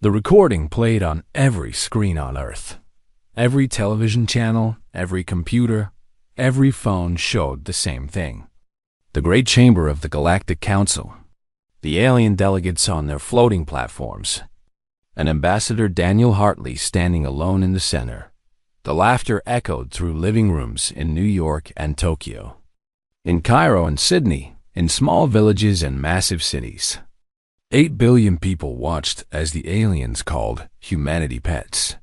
The recording played on every screen on Earth. Every television channel, every computer, every phone showed the same thing. The Great Chamber of the Galactic Council. The alien delegates on their floating platforms. And Ambassador Daniel Hartley standing alone in the center. The laughter echoed through living rooms in New York and Tokyo. In Cairo and Sydney, in small villages and massive cities. 8 billion people watched as the aliens called humanity pets.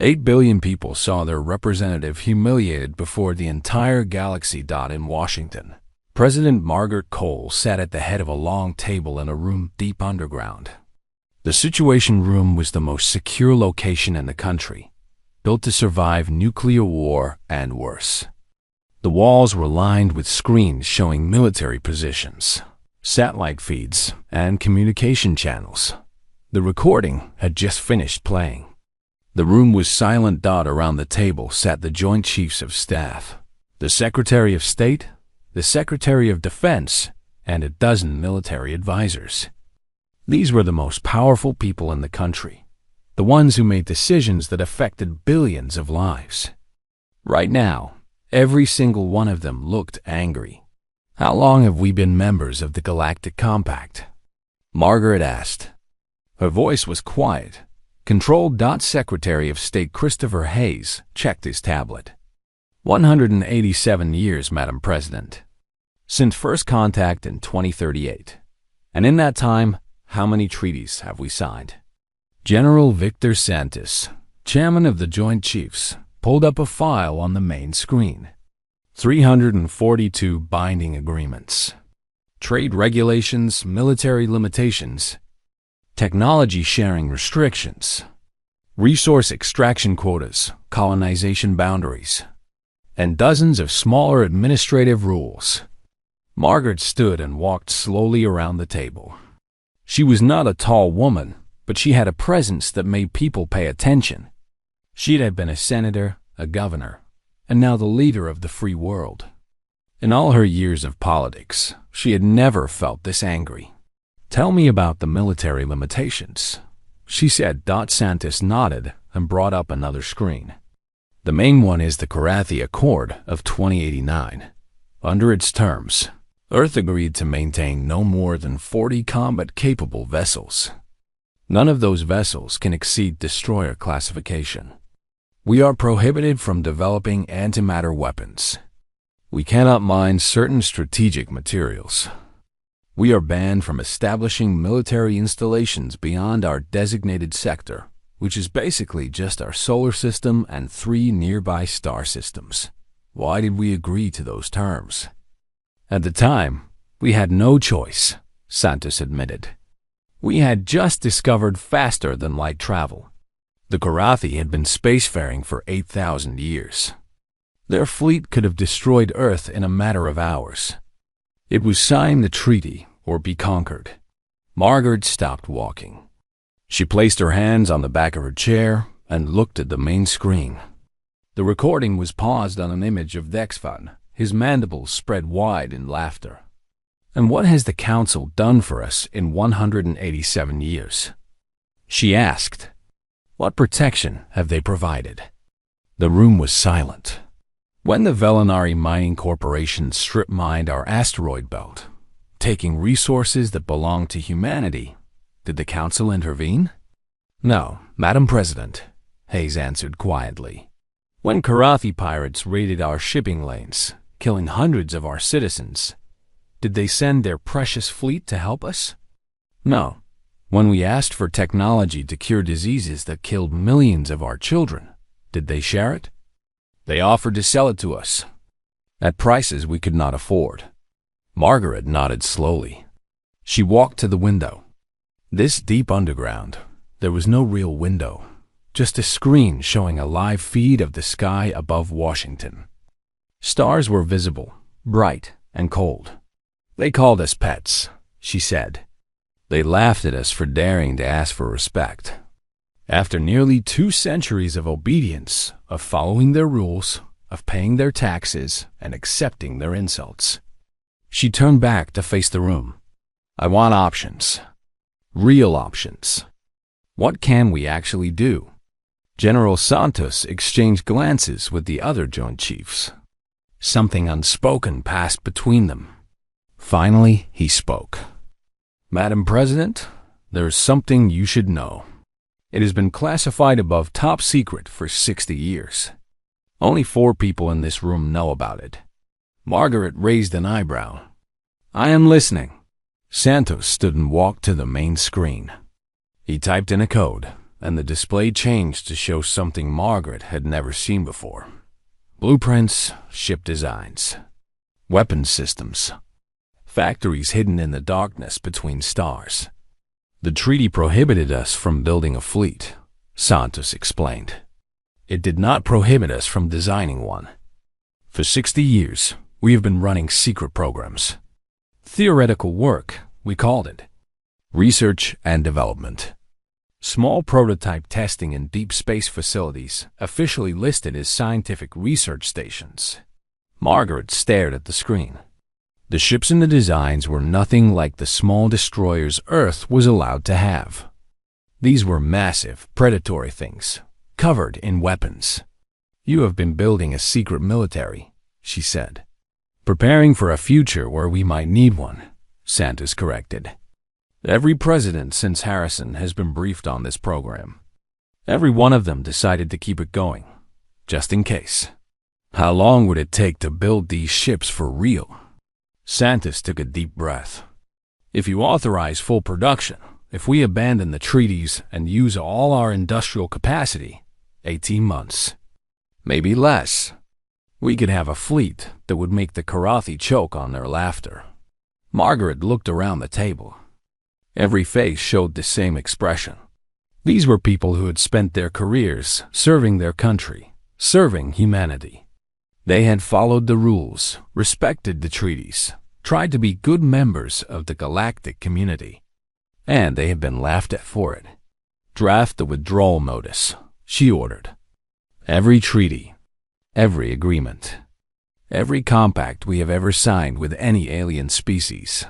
8 billion people saw their representative humiliated before the entire galaxy. In Washington, President Margaret Cole sat at the head of a long table in a room deep underground. The Situation Room was the most secure location in the country, built to survive nuclear war and worse. The walls were lined with screens showing military positions, satellite feeds, and communication channels. The recording had just finished playing. The room was silent. Around the table sat the Joint Chiefs of Staff, the Secretary of State, the Secretary of Defense, and a dozen military advisors. These were the most powerful people in the country, the ones who made decisions that affected billions of lives. Right now, every single one of them looked angry. "How long have we been members of the Galactic Compact?" Margaret asked. Her voice was quiet, controlled. Secretary of State Christopher Hayes checked his tablet. 187 years, Madam President. Since first contact in 2038. And in that time, how many treaties have we signed? General Victor Santos, chairman of the Joint Chiefs, pulled up a file on the main screen. 342 binding agreements. Trade regulations, military limitations, technology sharing restrictions, resource extraction quotas, colonization boundaries, and dozens of smaller administrative rules. Margaret stood and walked slowly around the table. She was not a tall woman, but she had a presence that made people pay attention. She had been a senator, a governor, and now the leader of the free world. In all her years of politics, she had never felt this angry. "Tell me about the military limitations," she said. Santos nodded and brought up another screen. "The main one is the Karathi Accord of 2089. Under its terms, Earth agreed to maintain no more than 40 combat-capable vessels. None of those vessels can exceed destroyer classification. We are prohibited from developing antimatter weapons. We cannot mine certain strategic materials. We are banned from establishing military installations beyond our designated sector, which is basically just our solar system and 3 nearby star systems. Why did we agree to those terms?" "At the time, we had no choice," Santos admitted. "We had just discovered faster-than-light travel. The Karathi had been spacefaring for 8,000 years. Their fleet could have destroyed Earth in a matter of hours. It was sign the treaty or be conquered." Margaret stopped walking. She placed her hands on the back of her chair and looked at the main screen. The recording was paused on an image of Dexfan, his mandibles spread wide in laughter. "And what has the Council done for us in 187 years?" she asked. "What protection have they provided?" The room was silent. "When the Velinari Mining Corporation strip-mined our asteroid belt, taking resources that belonged to humanity, did the Council intervene?" "No, Madam President," Hayes answered quietly. "When Karathi pirates raided our shipping lanes, killing hundreds of our citizens, did they send their precious fleet to help us? No. When we asked for technology to cure diseases that killed millions of our children, did they share it? They offered to sell it to us, at prices we could not afford." Margaret nodded slowly. She walked to the window. This deep underground, there was no real window, just a screen showing a live feed of the sky above Washington. Stars were visible, bright and cold. "They called us pets," she said. "They laughed at us for daring to ask for respect. After nearly 2 centuries of obedience, of following their rules, of paying their taxes, and accepting their insults." She turned back to face the room. "I want options. Real options. What can we actually do? General Santos exchanged glances with the other Joint Chiefs. Something unspoken passed between them. Finally, he spoke. Madam President, there is something you should know. It has been classified above top secret for 60 years. Only 4 people in this room know about it. Margaret raised an eyebrow. I am listening. Santos stood and walked to the main screen. He typed in a code, and the display changed to show something Margaret had never seen before. Blueprints, ship designs, weapons systems, factories hidden in the darkness between stars. The treaty prohibited us from building a fleet, Santos explained. It did not prohibit us from designing one. For 60 years, we have been running secret programs. Theoretical work, we called it. Research and development. Small prototype testing in deep space facilities, officially listed as scientific research stations. Margaret stared at the screen. The ships and the designs were nothing like the small destroyers Earth was allowed to have. These were massive, predatory things, covered in weapons. You have been building a secret military, she said. Preparing for a future where we might need one, Santos corrected. Every president since Harrison has been briefed on this program. Every one of them decided to keep it going, just in case. How long would it take to build these ships for real? Santos took a deep breath. If you authorize full production, if we abandon the treaties and use all our industrial capacity, 18 months. Maybe less. We could have a fleet that would make the Karathi choke on their laughter. Margaret looked around the table. Every face showed the same expression. These were people who had spent their careers serving their country, serving humanity. They had followed the rules, respected the treaties, tried to be good members of the galactic community. And they had been laughed at for it. Draft the withdrawal notice, she ordered. Every treaty, every agreement, every compact we have ever signed with any alien species.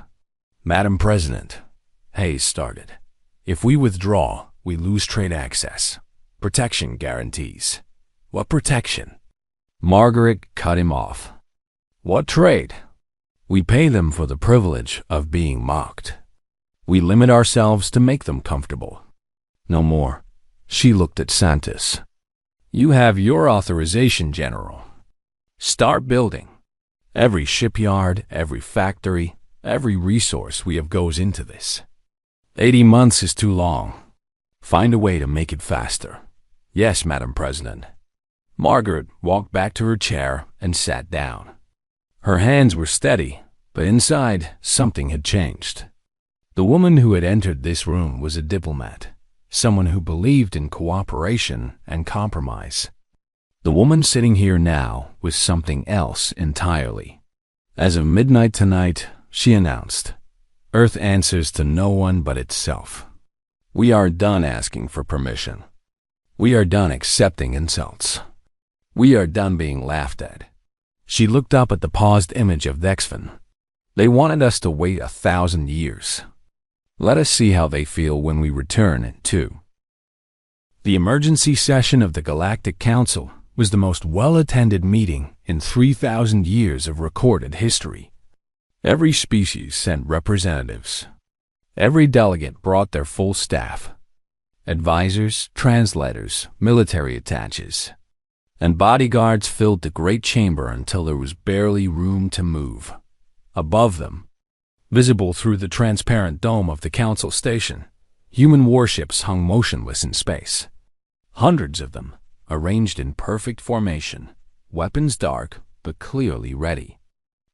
Madam President, Hayes started. If we withdraw, we lose trade access. Protection guarantees. What protection? Margaret cut him off. What trade? We pay them for the privilege of being mocked. We limit ourselves to make them comfortable. No more. She looked at Santos. You have your authorization, General. Start building. Every shipyard, every factory, every resource we have goes into this. 80 months is too long. Find a way to make it faster. Yes, Madam President. Margaret walked back to her chair and sat down. Her hands were steady, but inside, something had changed. The woman who had entered this room was a diplomat, someone who believed in cooperation and compromise. The woman sitting here now was something else entirely. As of midnight tonight, she announced, Earth answers to no one but itself. We are done asking for permission. We are done accepting insults. We are done being laughed at. She looked up at the paused image of Dexvin. They wanted us to wait 1,000 years. Let us see how they feel when we return in 2. The emergency session of the Galactic Council was the most well-attended meeting in 3,000 years of recorded history. Every species sent representatives. Every delegate brought their full staff. Advisors, translators, military attaches, and bodyguards filled the great chamber until there was barely room to move. Above them, visible through the transparent dome of the council station, human warships hung motionless in space. Hundreds of them, arranged in perfect formation, weapons dark but clearly ready.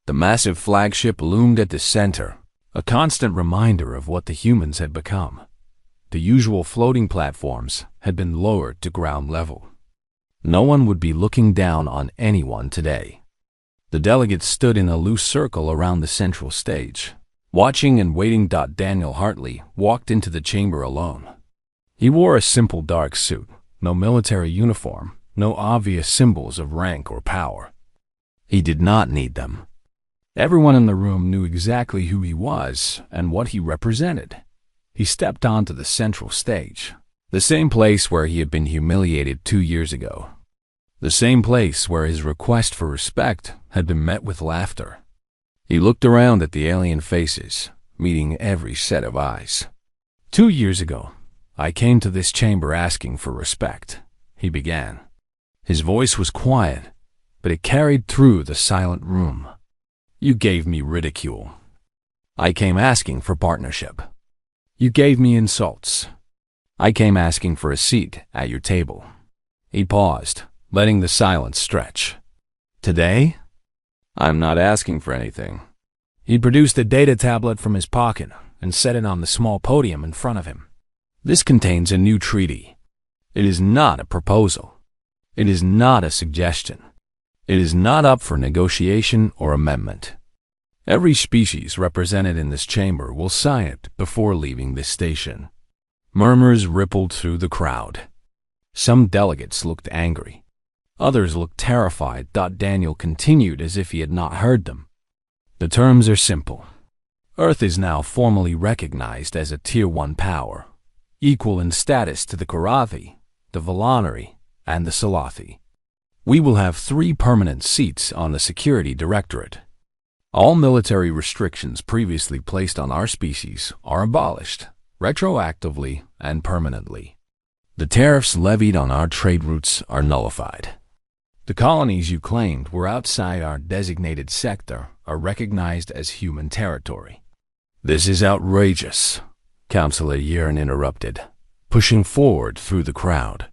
The massive flagship loomed at the center, a constant reminder of what the humans had become. The usual floating platforms had been lowered to ground level. No one would be looking down on anyone today. The delegates stood in a loose circle around the central stage, watching and waiting. Daniel Hartley walked into the chamber alone. He wore a simple dark suit, no military uniform, no obvious symbols of rank or power. He did not need them. Everyone in the room knew exactly who he was and what he represented. He stepped onto the central stage, The same place where he had been humiliated 2 years ago. The same place where his request for respect had been met with laughter. He looked around at the alien faces, meeting every set of eyes. 2 years ago, I came to this chamber asking for respect, he began. His voice was quiet, but it carried through the silent room. You gave me ridicule. I came asking for partnership. You gave me insults. I came asking for a seat at your table. He paused, letting the silence stretch. Today, I'm not asking for anything. He produced a data tablet from his pocket and set it on the small podium in front of him. This contains a new treaty. It is not a proposal. It is not a suggestion. It is not up for negotiation or amendment. Every species represented in this chamber will sign it before leaving this station. Murmurs rippled through the crowd. Some delegates looked angry. Others looked terrified. Daniel continued as if he had not heard them. The terms are simple. Earth is now formally recognized as a Tier 1 power, equal in status to the Karathi, the Volonari, and the Salathi. We will have 3 permanent seats on the Security Directorate. All military restrictions previously placed on our species are abolished, retroactively and permanently. The tariffs levied on our trade routes are nullified. The colonies you claimed were outside our designated sector are recognized as human territory. This is outrageous, Councillor Yearn interrupted, pushing forward through the crowd.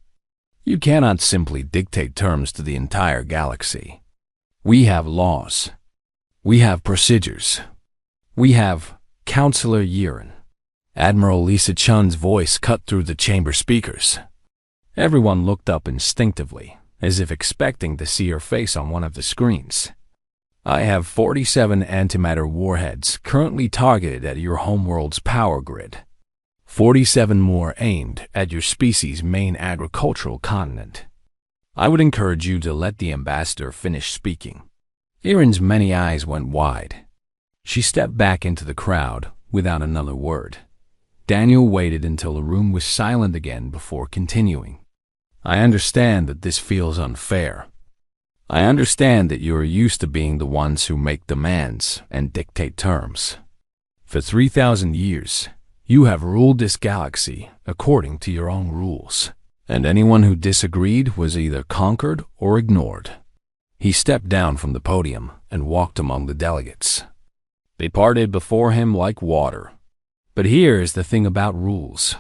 You cannot simply dictate terms to the entire galaxy. We have laws. We have procedures. We have Councillor Yearn. Admiral Lisa Chun's voice cut through the chamber speakers. Everyone looked up instinctively, as if expecting to see her face on one of the screens. I have 47 antimatter warheads currently targeted at your homeworld's power grid. 47 more aimed at your species' main agricultural continent. I would encourage you to let the ambassador finish speaking. Erin's many eyes went wide. She stepped back into the crowd without another word. Daniel waited until the room was silent again before continuing. I understand that this feels unfair. I understand that you are used to being the ones who make demands and dictate terms. For 3,000 years, you have ruled this galaxy according to your own rules, and anyone who disagreed was either conquered or ignored. He stepped down from the podium and walked among the delegates. They parted before him like water. But here is the thing about rules.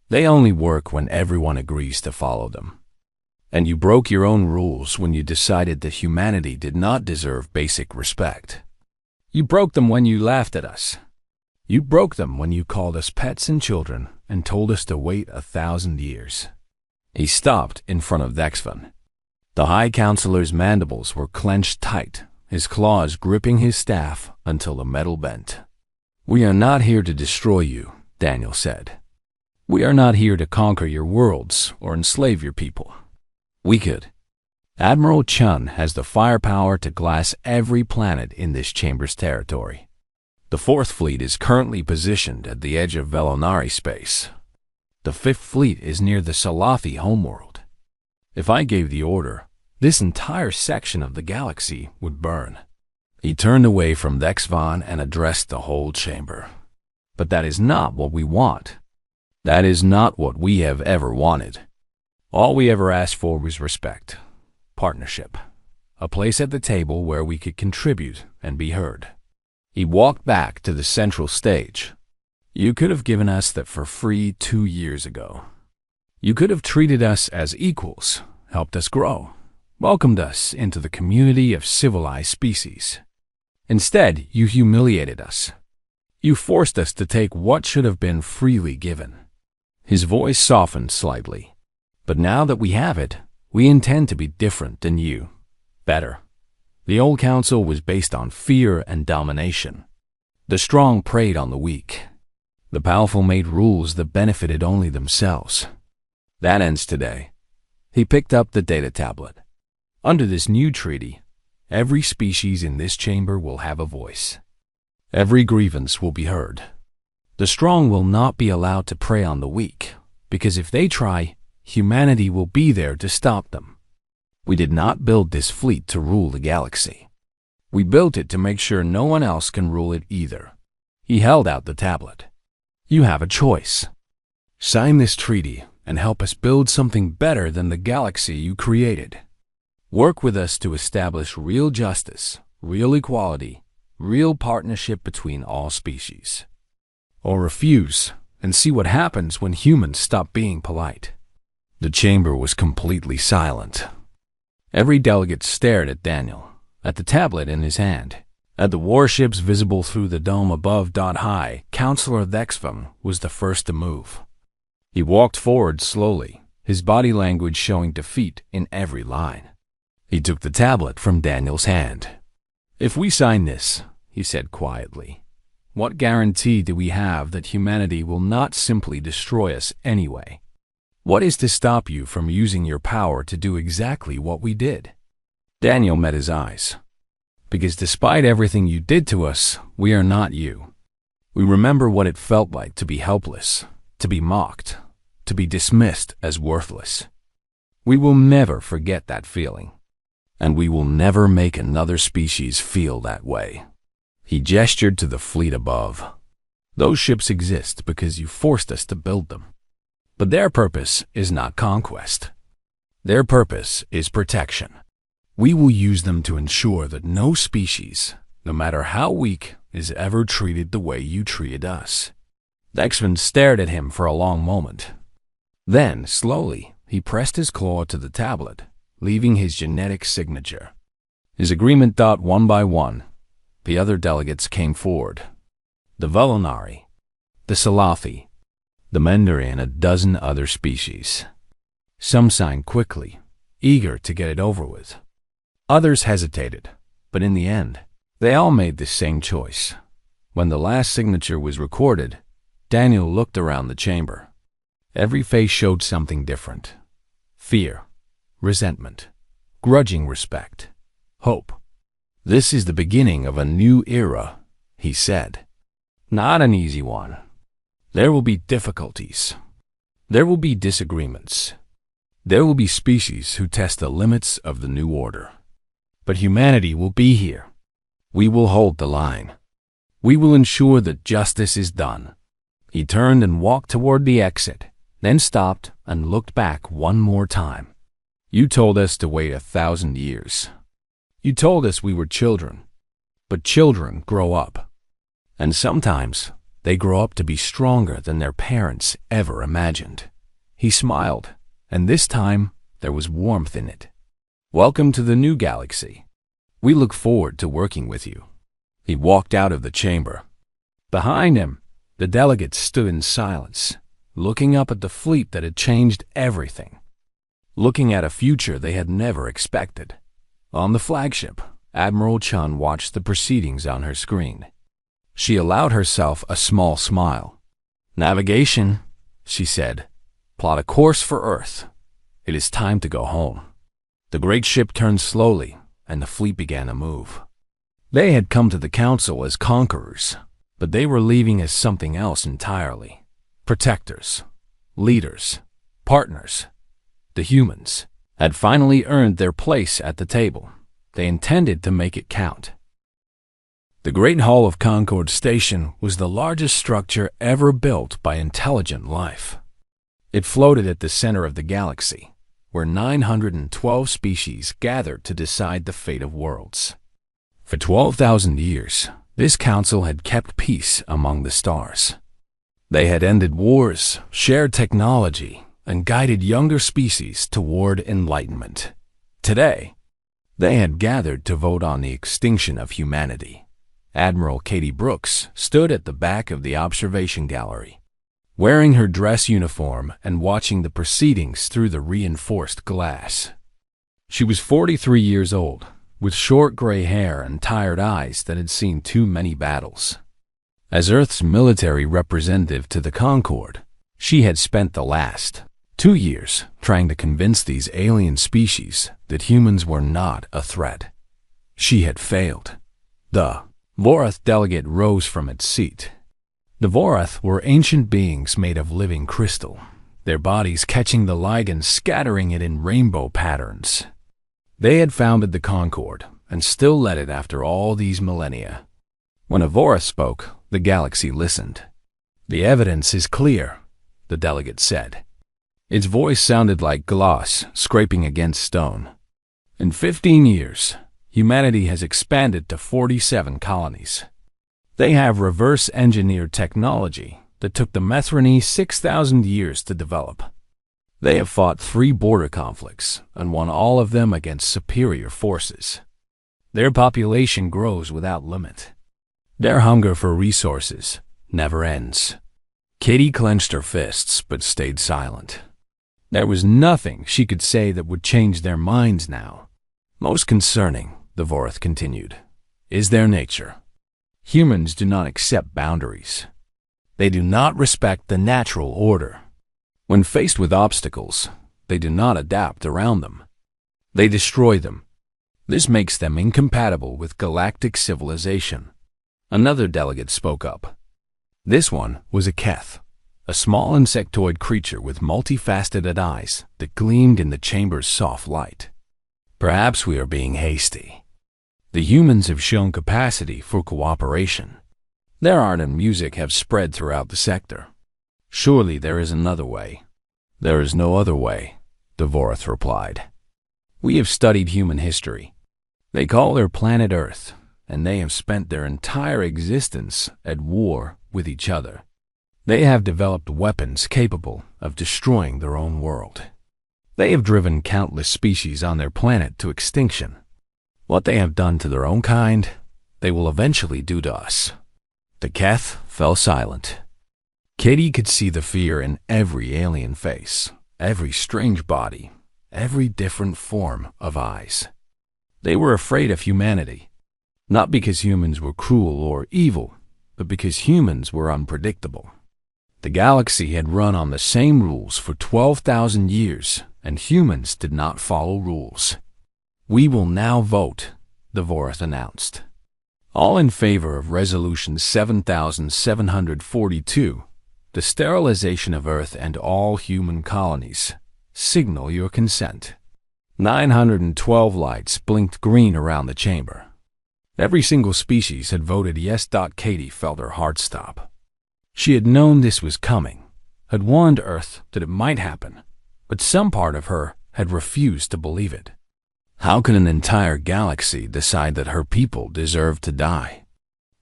They only work when everyone agrees to follow them. And you broke your own rules when you decided that humanity did not deserve basic respect. You broke them when you laughed at us. You broke them when you called us pets and children and told us to wait 1,000 years. He stopped in front of Dexvan. The High Counselor's mandibles were clenched tight, his claws gripping his staff until the metal bent. We are not here to destroy you, Daniel said. We are not here to conquer your worlds or enslave your people. We could. Admiral Chun has the firepower to glass every planet in this chamber's territory. The 4th Fleet is currently positioned at the edge of Velonari space. The 5th Fleet is near the Salathi homeworld. If I gave the order, this entire section of the galaxy would burn. He turned away from Dexvan and addressed the whole chamber. But that is not what we want. That is not what we have ever wanted. All we ever asked for was respect, partnership, a place at the table where we could contribute and be heard. He walked back to the central stage. You could have given us that for free 2 years ago. You could have treated us as equals, helped us grow, welcomed us into the community of civilized species. Instead, you humiliated us. You forced us to take what should have been freely given. His voice softened slightly. But now that we have it, we intend to be different than you. Better. The old council was based on fear and domination. The strong preyed on the weak. The powerful made rules that benefited only themselves. That ends today. He picked up the data tablet. Under this new treaty, every species in this chamber will have a voice. Every grievance will be heard. The strong will not be allowed to prey on the weak, Because if they try, humanity will be there to stop them. We did not build this fleet to rule the galaxy. We built it to make sure no one else can rule it either. He held out the tablet. You have a choice. Sign this treaty and help us build something better than the galaxy you created. Work with us to establish real justice, real equality, real partnership between all species. Or refuse and see what happens when humans stop being polite. The chamber was completely silent. Every delegate stared at Daniel, at the tablet in his hand, at the warships visible through the dome above. High Counselor Dexvam was the first to move. He walked forward slowly, his body language showing defeat in every line. He took the tablet from Daniel's hand. If we sign this, he said quietly, what guarantee do we have that humanity will not simply destroy us anyway? What is to stop you from using your power to do exactly what we did? Daniel met his eyes. Because despite everything you did to us, we are not you. We remember what it felt like to be helpless, to be mocked, to be dismissed as worthless. We will never forget that feeling. And we will never make another species feel that way. He gestured to the fleet above. Those ships exist because you forced us to build them. But their purpose is not conquest. Their purpose is protection. We will use them to ensure that no species, no matter how weak, is ever treated the way you treated us. Dexman stared at him for a long moment. Then, slowly, he pressed his claw to the tablet, leaving his genetic signature. His agreement. One by one, the other delegates came forward. The Volunari, the Salafi, the Mendari, and a dozen other species. Some signed quickly, eager to get it over with. Others hesitated, but in the end, they all made the same choice. When the last signature was recorded, Daniel looked around the chamber. Every face showed something different. Fear, resentment, grudging respect, hope. This is the beginning of a new era, he said. Not an easy one. There will be difficulties. There will be disagreements. There will be species who test the limits of the new order. But humanity will be here. We will hold the line. We will ensure that justice is done. He turned and walked toward the exit, then stopped and looked back one more time. You told us to wait 1,000 years. You told us we were children. But children grow up. And sometimes they grow up to be stronger than their parents ever imagined. He smiled, and this time there was warmth in it. Welcome to the new galaxy. We look forward to working with you. He walked out of the chamber. Behind him, the delegates stood in silence, looking up at the fleet that had changed everything. Looking at a future they had never expected. On the flagship, Admiral Chun watched the proceedings on her screen. She allowed herself a small smile. Navigation, she said. Plot a course for Earth. It is time to go home. The great ship turned slowly, and the fleet began to move. They had come to the council as conquerors, but they were leaving as something else entirely. Protectors, leaders, partners. The humans had finally earned their place at the table. They intended to make it count. The Great Hall of Concord Station was the largest structure ever built by intelligent life. It floated at the center of the galaxy, where 912 species gathered to decide the fate of worlds. For 12,000 years, this council had kept peace among the stars. They had ended wars, shared technology, and guided younger species toward enlightenment. Today, they had gathered to vote on the extinction of humanity. Admiral Katie Brooks stood at the back of the observation gallery, wearing her dress uniform and watching the proceedings through the reinforced glass. She was 43 years old, with short gray hair and tired eyes that had seen too many battles. As Earth's military representative to the Concord, she had spent the last 2 years trying to convince these alien species that humans were not a threat. She had failed. The Vorath delegate rose from its seat. The Vorath were ancient beings made of living crystal, their bodies catching the light and scattering it in rainbow patterns. They had founded the Concord and still led it after all these millennia. When Vorath spoke, the galaxy listened. "The evidence is clear," the delegate said. Its voice sounded like glass scraping against stone. "In 15 years, humanity has expanded to 47 colonies. They have reverse-engineered technology that took the Methrony 6,000 years to develop. They have fought 3 border conflicts and won all of them against superior forces. Their population grows without limit. Their hunger for resources never ends." Katie clenched her fists but stayed silent. There was nothing she could say that would change their minds now. "Most concerning," the Vorath continued, "is their nature. Humans do not accept boundaries. They do not respect the natural order. When faced with obstacles, they do not adapt around them. They destroy them. This makes them incompatible with galactic civilization." Another delegate spoke up. This one was a Keth, a small insectoid creature with multifaceted eyes that gleamed in the chamber's soft light. "Perhaps we are being hasty. The humans have shown capacity for cooperation. Their art and music have spread throughout the sector. Surely there is another way." "There is no other way," the Vorath replied. "We have studied human history. They call their planet Earth, and they have spent their entire existence at war with each other. They have developed weapons capable of destroying their own world. They have driven countless species on their planet to extinction. What they have done to their own kind, they will eventually do to us." The Keth fell silent. Katie could see the fear in every alien face, every strange body, every different form of eyes. They were afraid of humanity, not because humans were cruel or evil, but because humans were unpredictable. The galaxy had run on the same rules for 12,000 years, and humans did not follow rules. "We will now vote," the Vorath announced. "All in favor of Resolution 7742, the sterilization of Earth and all human colonies. Signal your consent." 912 lights blinked green around the chamber. Every single species had voted yes. Katie felt her heart stop. She had known this was coming, had warned Earth that it might happen, but some part of her had refused to believe it. How could an entire galaxy decide that her people deserved to die?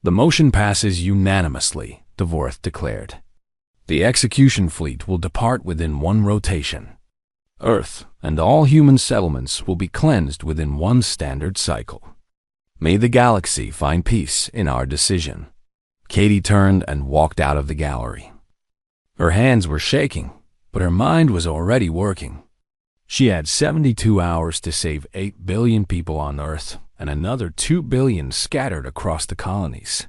"The motion passes unanimously," the Vorath declared. "The execution fleet will depart within 1 rotation. Earth and all human settlements will be cleansed within 1 standard cycle. May the galaxy find peace in our decision." Katie turned and walked out of the gallery. Her hands were shaking, but her mind was already working. She had 72 hours to save 8 billion people on Earth and another 2 billion scattered across the colonies.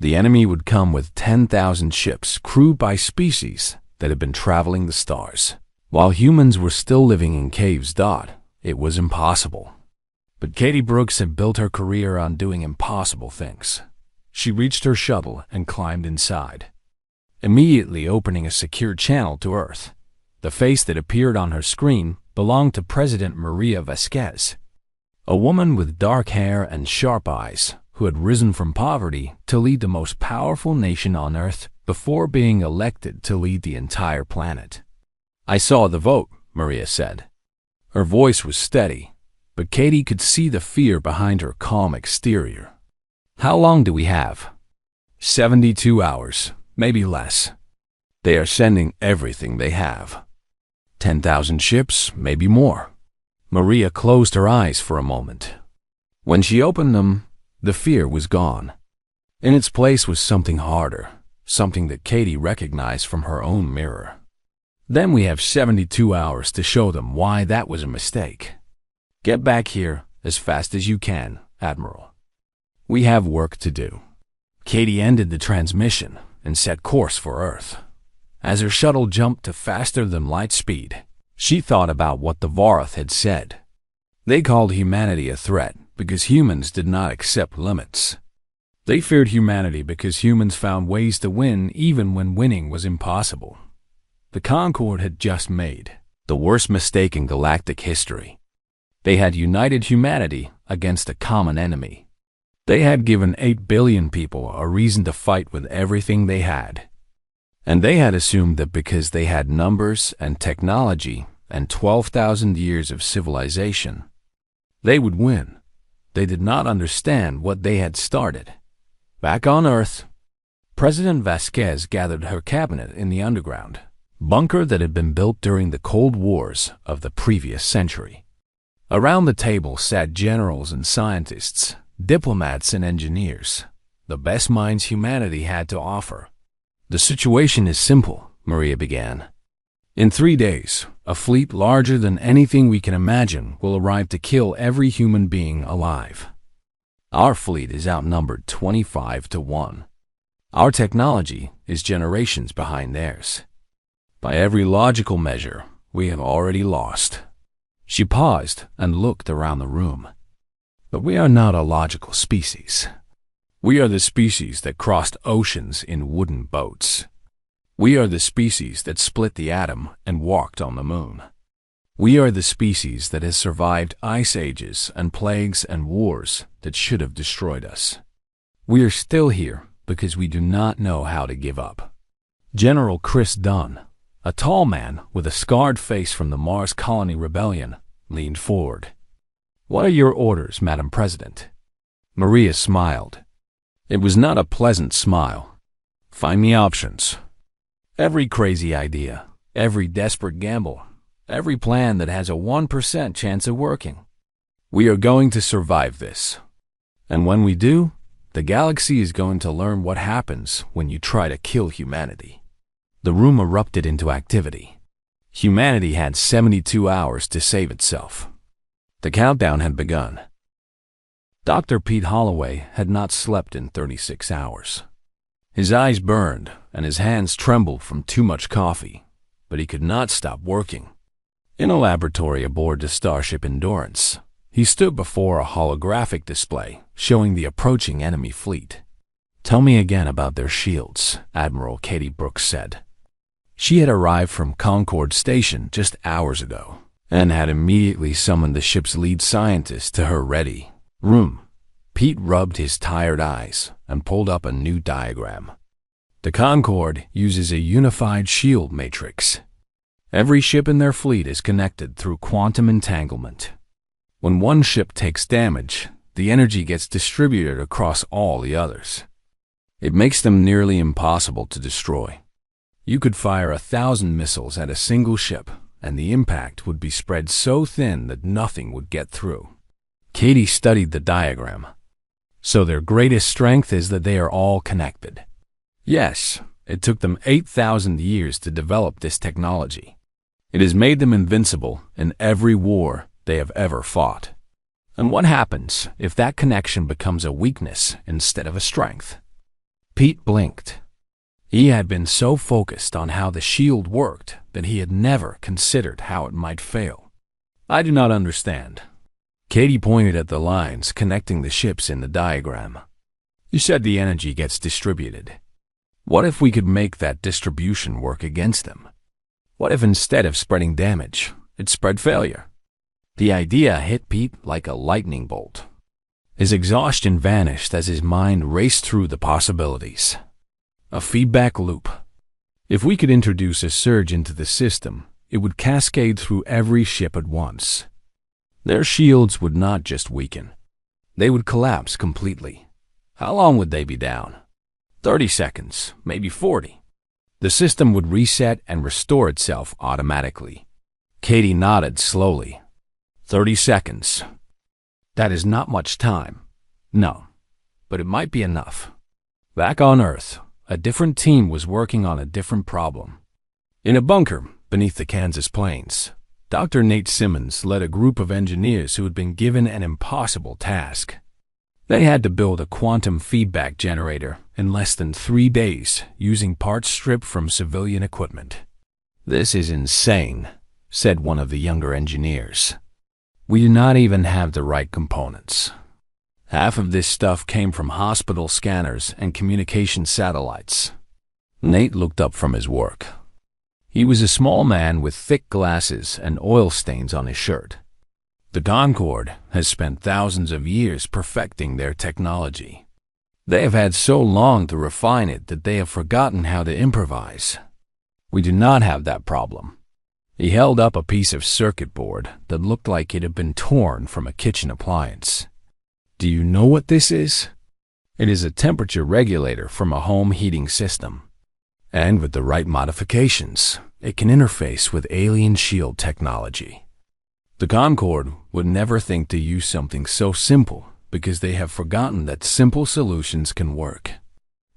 The enemy would come with 10,000 ships crewed by species that had been traveling the stars. While humans were still living in caves. It was impossible. But Katie Brooks had built her career on doing impossible things. She reached her shuttle and climbed inside, immediately opening a secure channel to Earth. The face that appeared on her screen belonged to President Maria Vasquez, a woman with dark hair and sharp eyes who had risen from poverty to lead the most powerful nation on Earth before being elected to lead the entire planet. "I saw the vote," Maria said. Her voice was steady, but Katie could see the fear behind her calm exterior. "How long do we have?" 72 hours, maybe less. They are sending everything they have. 10,000 ships, maybe more." Maria closed her eyes for a moment. When she opened them, the fear was gone. In its place was something harder, something that Katie recognized from her own mirror. "Then we have 72 hours to show them why that was a mistake. Get back here as fast as you can, Admiral. We have work to do." Katie ended the transmission and set course for Earth. As her shuttle jumped to faster than light speed, she thought about what the Vorath had said. They called humanity a threat because humans did not accept limits. They feared humanity because humans found ways to win even when winning was impossible. The Concorde had just made the worst mistake in galactic history. They had united humanity against a common enemy. They had given 8 billion people a reason to fight with everything they had. And they had assumed that because they had numbers and technology and 12,000 years of civilization, they would win. They did not understand what they had started. Back on Earth, President Vasquez gathered her cabinet in the underground bunker that had been built during the Cold Wars of the previous century. Around the table sat generals and scientists, diplomats and engineers, the best minds humanity had to offer. "The situation is simple," Maria began. "In 3 days, a fleet larger than anything we can imagine will arrive to kill every human being alive. Our fleet is outnumbered 25 to 1. Our technology is generations behind theirs. By every logical measure, we have already lost." She paused and looked around the room. "But we are not a logical species. We are the species that crossed oceans in wooden boats. We are the species that split the atom and walked on the moon. We are the species that has survived ice ages and plagues and wars that should have destroyed us. We are still here because we do not know how to give up." General Chris Dunn, a tall man with a scarred face from the Mars Colony Rebellion, leaned forward. "What are your orders, Madam President?" Maria smiled. It was not a pleasant smile. "Find me options. Every crazy idea, every desperate gamble, every plan that has a 1% chance of working. We are going to survive this. And when we do, the galaxy is going to learn what happens when you try to kill humanity." The room erupted into activity. Humanity had 72 hours to save itself. The countdown had begun. Dr. Pete Holloway had not slept in 36 hours. His eyes burned and his hands trembled from too much coffee, but he could not stop working. In a laboratory aboard the Starship Endurance, he stood before a holographic display showing the approaching enemy fleet. "Tell me again about their shields," Admiral Katie Brooks said. She had arrived from Concorde Station just hours ago and had immediately summoned the ship's lead scientist to her ready room. Pete rubbed his tired eyes and pulled up a new diagram. "The Concorde uses a unified shield matrix. Every ship in their fleet is connected through quantum entanglement. When one ship takes damage, the energy gets distributed across all the others. It makes them nearly impossible to destroy. You could fire 1,000 missiles at a single ship, and the impact would be spread so thin that nothing would get through." Katie studied the diagram. "So their greatest strength is that they are all connected." "Yes, it took them 8,000 years to develop this technology. It has made them invincible in every war they have ever fought." "And what happens if that connection becomes a weakness instead of a strength?" Pete blinked. He had been so focused on how the shield worked that he had never considered how it might fail. "I do not understand." Katie pointed at the lines connecting the ships in the diagram. "You said the energy gets distributed. What if we could make that distribution work against them? What if instead of spreading damage, it spread failure?" The idea hit Pete like a lightning bolt. His exhaustion vanished as his mind raced through the possibilities. A feedback loop. If we could introduce a surge into the system, it would cascade through every ship at once. Their shields would not just weaken. They would collapse completely. How long would they be down? 30 seconds, maybe 40. The system would reset and restore itself automatically. Katie nodded slowly. 30 seconds. That is not much time. No, but it might be enough. Back on Earth, a different team was working on a different problem. In a bunker beneath the Kansas plains, Dr. Nate Simmons led a group of engineers who had been given an impossible task. They had to build a quantum feedback generator in less than 3 days using parts stripped from civilian equipment. "This is insane," said one of the younger engineers. "We do not even have the right components. Half of this stuff came from hospital scanners and communication satellites." Nate looked up from his work. He was a small man with thick glasses and oil stains on his shirt. The Concorde has spent thousands of years perfecting their technology. They have had so long to refine it that they have forgotten how to improvise. We do not have that problem. He held up a piece of circuit board that looked like it had been torn from a kitchen appliance. Do you know what this is? It is a temperature regulator from a home heating system. And with the right modifications, it can interface with alien shield technology. The Concorde would never think to use something so simple because they have forgotten that simple solutions can work.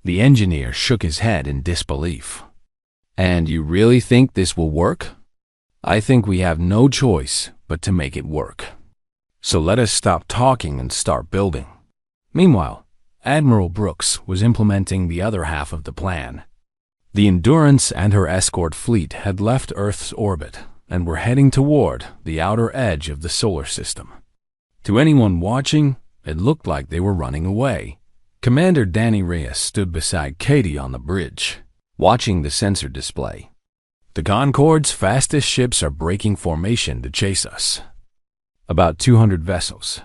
The engineer shook his head in disbelief. And you really think this will work? I think we have no choice but to make it work. So let us stop talking and start building. Meanwhile, Admiral Brooks was implementing the other half of the plan. The Endurance and her escort fleet had left Earth's orbit and were heading toward the outer edge of the solar system. To anyone watching, it looked like they were running away. Commander Danny Reyes stood beside Katie on the bridge, watching the sensor display. The Concorde's fastest ships are breaking formation to chase us. About 200 vessels.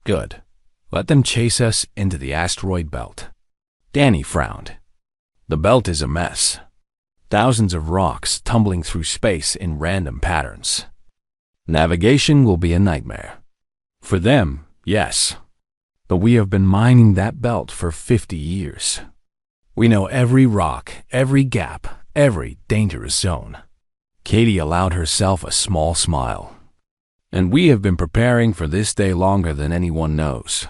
Good. Let them chase us into the asteroid belt. Danny frowned. The belt is a mess. Thousands of rocks tumbling through space in random patterns. Navigation will be a nightmare. For them, yes. But we have been mining that belt for 50 years. We know every rock, every gap, every dangerous zone. Katie allowed herself a small smile. And we have been preparing for this day longer than anyone knows.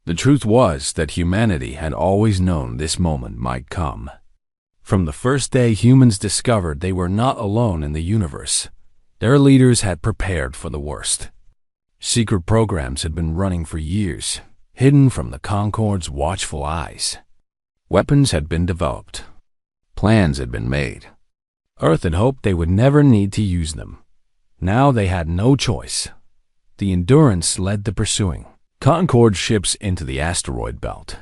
The truth was that humanity had always known this moment might come. From the first day humans discovered they were not alone in the universe, their leaders had prepared for the worst. Secret programs had been running for years, hidden from the Concorde's watchful eyes. Weapons had been developed. Plans had been made. Earth had hoped they would never need to use them. Now they had no choice. The Endurance led the pursuing Concorde ships into the asteroid belt.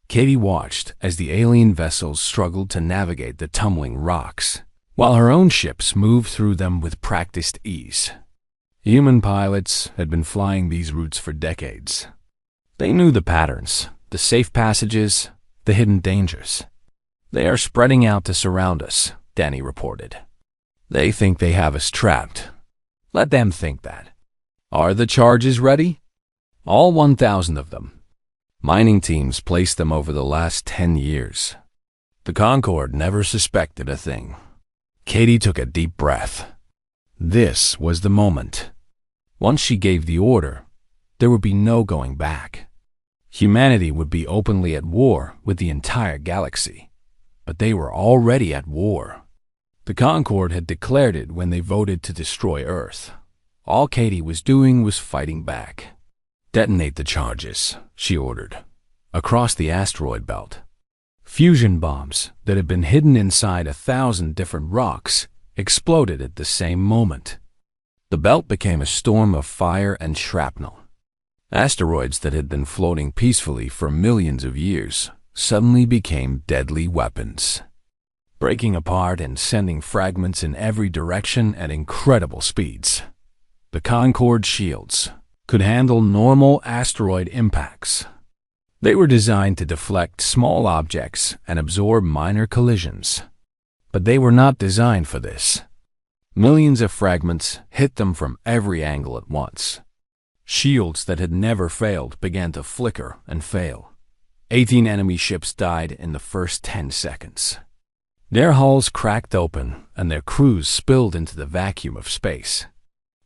Katie watched as the alien vessels struggled to navigate the tumbling rocks, while her own ships moved through them with practiced ease. Human pilots had been flying these routes for decades. They knew the patterns, the safe passages, the hidden dangers. They are spreading out to surround us, Danny reported. They think they have us trapped. Let them think that. Are the charges ready? All 1,000 of them. Mining teams placed them over the last 10 years. The Concorde never suspected a thing. Katie took a deep breath. This was the moment. Once she gave the order, there would be no going back. Humanity would be openly at war with the entire galaxy. But they were already at war. The Concorde had declared it when they voted to destroy Earth. All Katie was doing was fighting back. Detonate the charges, she ordered, across the asteroid belt. Fusion bombs that had been hidden inside 1,000 different rocks exploded at the same moment. The belt became a storm of fire and shrapnel. Asteroids that had been floating peacefully for millions of years suddenly became deadly weapons, breaking apart and sending fragments in every direction at incredible speeds. The Concorde shields could handle normal asteroid impacts. They were designed to deflect small objects and absorb minor collisions. But they were not designed for this. Millions of fragments hit them from every angle at once. Shields that had never failed began to flicker and fail. 18 enemy ships died in the first 10 seconds. Their hulls cracked open and their crews spilled into the vacuum of space.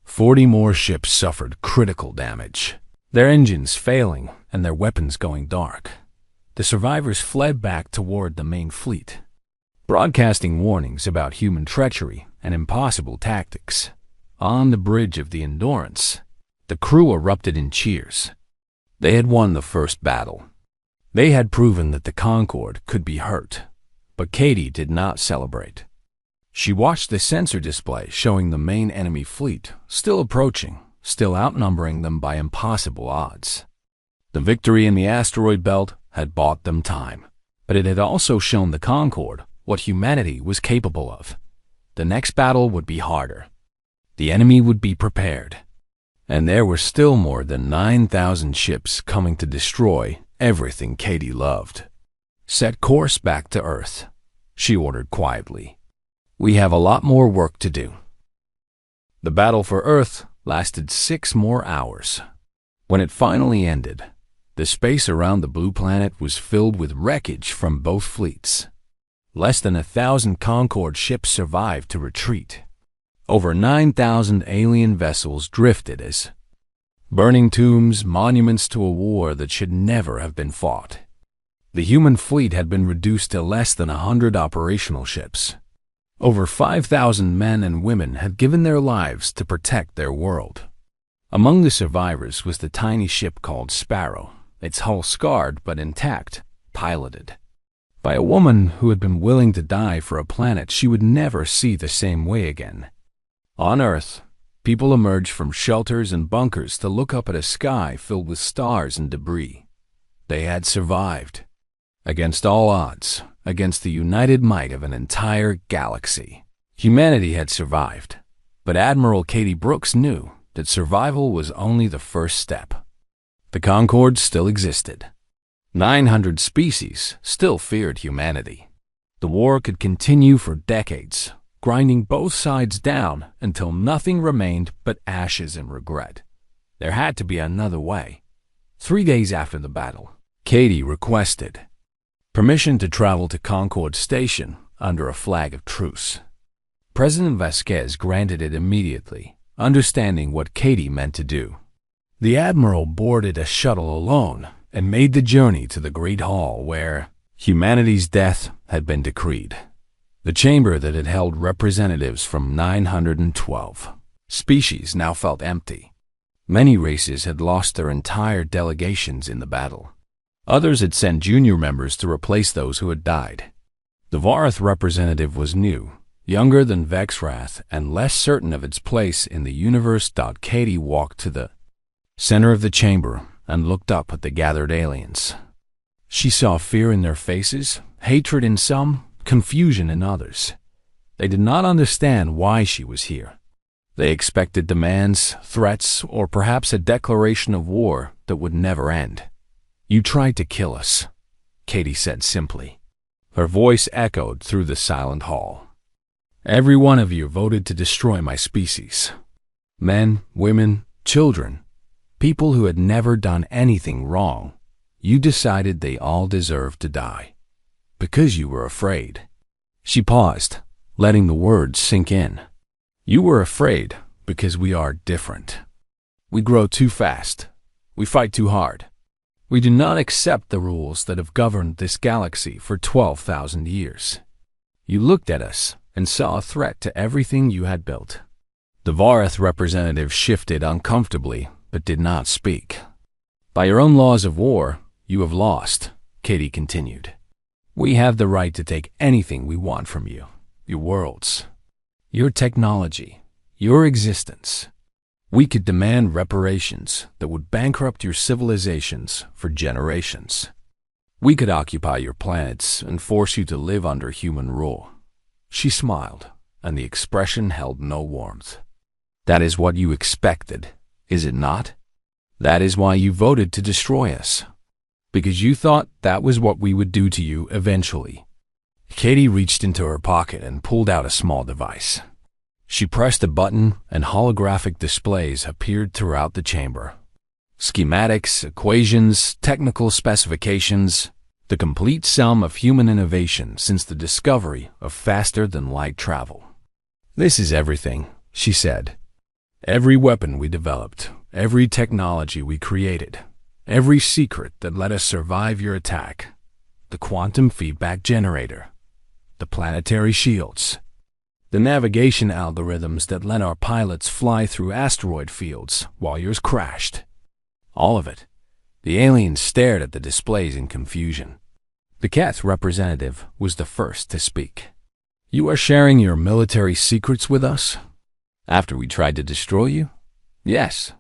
40 more ships suffered critical damage, their engines failing and their weapons going dark. The survivors fled back toward the main fleet, broadcasting warnings about human treachery and impossible tactics. On the bridge of the Endurance, the crew erupted in cheers. They had won the first battle. They had proven that the Concorde could be hurt, but Katie did not celebrate. She watched the sensor display showing the main enemy fleet still approaching, still outnumbering them by impossible odds. The victory in the asteroid belt had bought them time, but it had also shown the Concorde what humanity was capable of. the next battle would be harder. The enemy would be prepared. And there were still more than 9,000 ships coming to destroy everything Katie loved. Set course back to Earth, she ordered quietly. We have a lot more work to do. The battle for Earth lasted 6 more hours. When it finally ended, the space around the blue planet was filled with wreckage from both fleets. Less than 1,000 Concorde ships survived to retreat. Over 9,000 alien vessels drifted as burning tombs, monuments to a war that should never have been fought. The human fleet had been reduced to less than 100 operational ships. Over 5,000 men and women had given their lives to protect their world. Among the survivors was the tiny ship called Sparrow, its hull scarred but intact, piloted by a woman who had been willing to die for a planet she would never see the same way again. On Earth, people emerged from shelters and bunkers to look up at a sky filled with stars and debris. They had survived. Against all odds, against the united might of an entire galaxy, humanity had survived. But Admiral Katie Brooks knew that survival was only the first step. The Concorde still existed. 900 species still feared humanity. The war could continue for decades, grinding both sides down until nothing remained but ashes and regret. There had to be another way. 3 days after the battle, Katie requested permission to travel to Concorde Station under a flag of truce. President Vasquez granted it immediately, understanding what Katie meant to do. The Admiral boarded a shuttle alone and made the journey to the Great Hall where humanity's death had been decreed. The chamber that had held representatives from 912 species now felt empty. Many races had lost their entire delegations in the battle. Others had sent junior members to replace those who had died. The Vorath representative was new, younger than Vexwrath, and less certain of its place in the universe. Katie walked to the center of the chamber and looked up at the gathered aliens. She saw fear in their faces, hatred in some, confusion in others. They did not understand why she was here. They expected demands, threats, or perhaps a declaration of war that would never end. You tried to kill us, Katie said simply. Her voice echoed through the silent hall. Every one of you voted to destroy my species. Men, women, children, people who had never done anything wrong. You decided they all deserved to die. Because you were afraid. She paused, letting the words sink in. You were afraid because we are different. We grow too fast. We fight too hard. We do not accept the rules that have governed this galaxy for 12,000 years. You looked at us and saw a threat to everything you had built. The Vorath representative shifted uncomfortably, but did not speak. By your own laws of war, you have lost, Katie continued. We have the right to take anything we want from you, your worlds, your technology, your existence. We could demand reparations that would bankrupt your civilizations for generations. We could occupy your planets and force you to live under human rule. She smiled, and the expression held no warmth. That is what you expected, is it not? That is why you voted to destroy us. Because you thought that was what we would do to you eventually. Katie reached into her pocket and pulled out a small device. She pressed a button and holographic displays appeared throughout the chamber. Schematics, equations, technical specifications, the complete sum of human innovation since the discovery of faster-than-light travel. This is everything, she said. Every weapon we developed, every technology we created, every secret that let us survive your attack, the quantum feedback generator, the planetary shields, the navigation algorithms that let our pilots fly through asteroid fields while yours crashed. All of it. The aliens stared at the displays in confusion. The Keth representative was the first to speak. You are sharing your military secrets with us? After we tried to destroy you? Yes.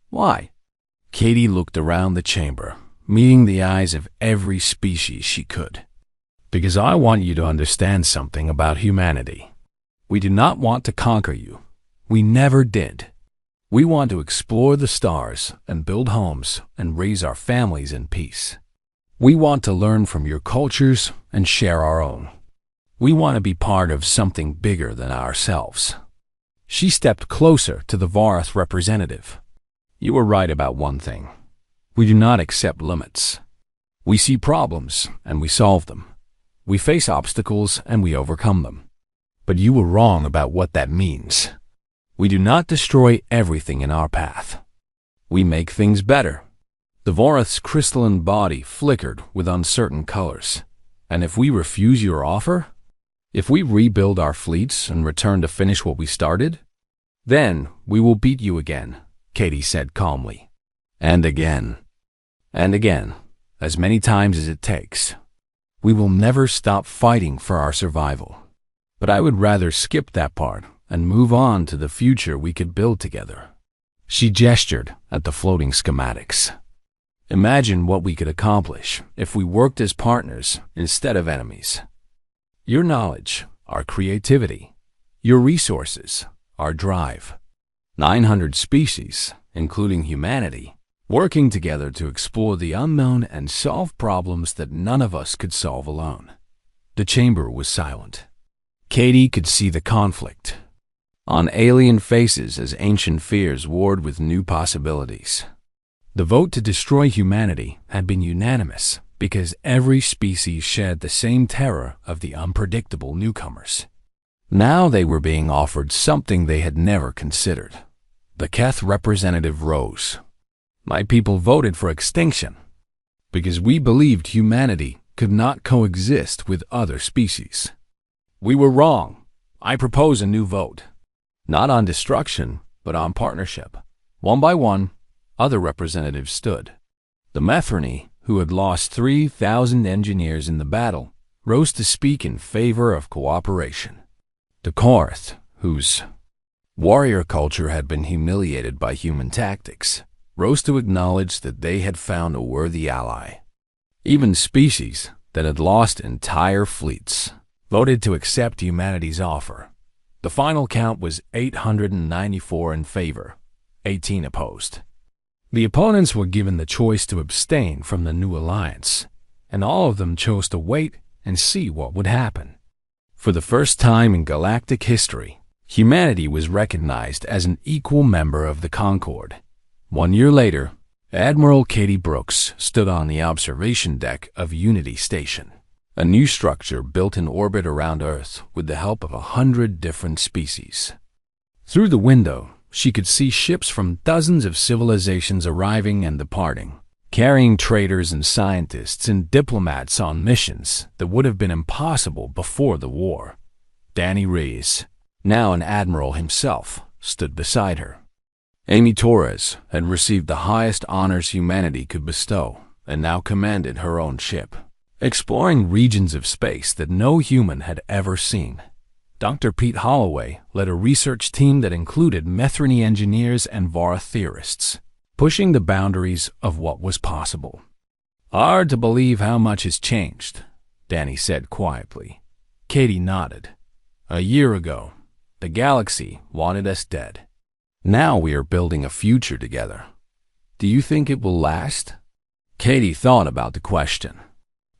Why? Katie looked around the chamber, meeting the eyes of every species she could. Because I want you to understand something about humanity. We do not want to conquer you. We never did. We want to explore the stars and build homes and raise our families in peace. We want to learn from your cultures and share our own. We want to be part of something bigger than ourselves. She stepped closer to the Vorath representative. You were right about one thing. We do not accept limits. We see problems and we solve them. We face obstacles and we overcome them. But you were wrong about what that means. We do not destroy everything in our path. We make things better. The Vorath's crystalline body flickered with uncertain colors. And if we refuse your offer? If we rebuild our fleets and return to finish what we started? Then we will beat you again, Katie said calmly. And again. And again. As many times as it takes. We will never stop fighting for our survival. But I would rather skip that part and move on to the future we could build together. She gestured at the floating schematics. Imagine what we could accomplish if we worked as partners instead of enemies. Your knowledge, our creativity, your resources, our drive. 900 species, including humanity, working together to explore the unknown and solve problems that none of us could solve alone. The chamber was silent. Katie could see the conflict on alien faces as ancient fears warred with new possibilities. The vote to destroy humanity had been unanimous because every species shared the same terror of the unpredictable newcomers. Now they were being offered something they had never considered. The Keth representative rose. My people voted for extinction because we believed humanity could not coexist with other species. We were wrong. I propose a new vote. Not on destruction, but on partnership. One by one, other representatives stood. The Methrony, who had lost 3,000 engineers in the battle, rose to speak in favor of cooperation. The Korth, whose warrior culture had been humiliated by human tactics, rose to acknowledge that they had found a worthy ally. Even species that had lost entire fleets voted to accept humanity's offer. The final count was 894 in favor, 18 opposed. The opponents were given the choice to abstain from the new alliance, and all of them chose to wait and see what would happen. For the first time in galactic history, humanity was recognized as an equal member of the Concord. 1 year later, Admiral Katie Brooks stood on the observation deck of Unity Station, a new structure built in orbit around Earth with the help of 100 different species. Through the window, she could see ships from dozens of civilizations arriving and departing, carrying traders and scientists and diplomats on missions that would have been impossible before the war. Danny Reyes, now an admiral himself, stood beside her. Amy Torres had received the highest honors humanity could bestow and now commanded her own ship, exploring regions of space that no human had ever seen. Dr. Pete Holloway led a research team that included Methrony engineers and Vorath theorists, pushing the boundaries of what was possible. Hard to believe how much has changed, Danny said quietly. Katie nodded. A year ago, the galaxy wanted us dead. Now we are building a future together. Do you think it will last? Katie thought about the question.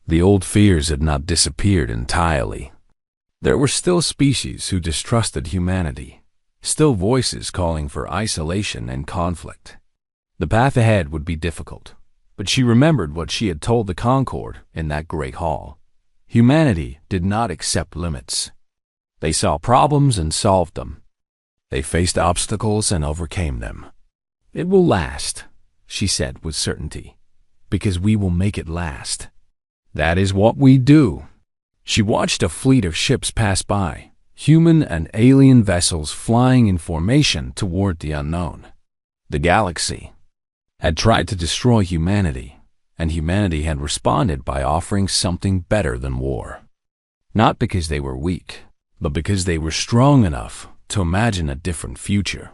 The old fears had not disappeared entirely. There were still species who distrusted humanity, still voices calling for isolation and conflict. The path ahead would be difficult, but she remembered what she had told the Concord in that great hall. Humanity did not accept limits. They saw problems and solved them. They faced obstacles and overcame them. It will last, she said with certainty, because we will make it last. That is what we do. She watched a fleet of ships pass by, human and alien vessels flying in formation toward the unknown. The galaxy had tried to destroy humanity, and humanity had responded by offering something better than war. Not because they were weak, but because they were strong enough to imagine a different future.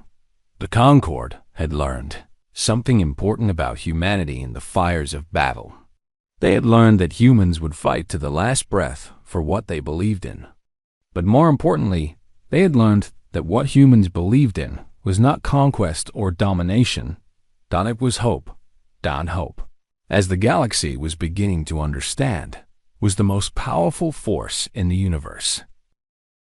The Concord had learned something important about humanity in the fires of battle. They had learned that humans would fight to the last breath for what they believed in. But more importantly, They had learned that what humans believed in was not conquest or domination, that it was hope. Hope, as the galaxy was beginning to understand, was the most powerful force in the universe.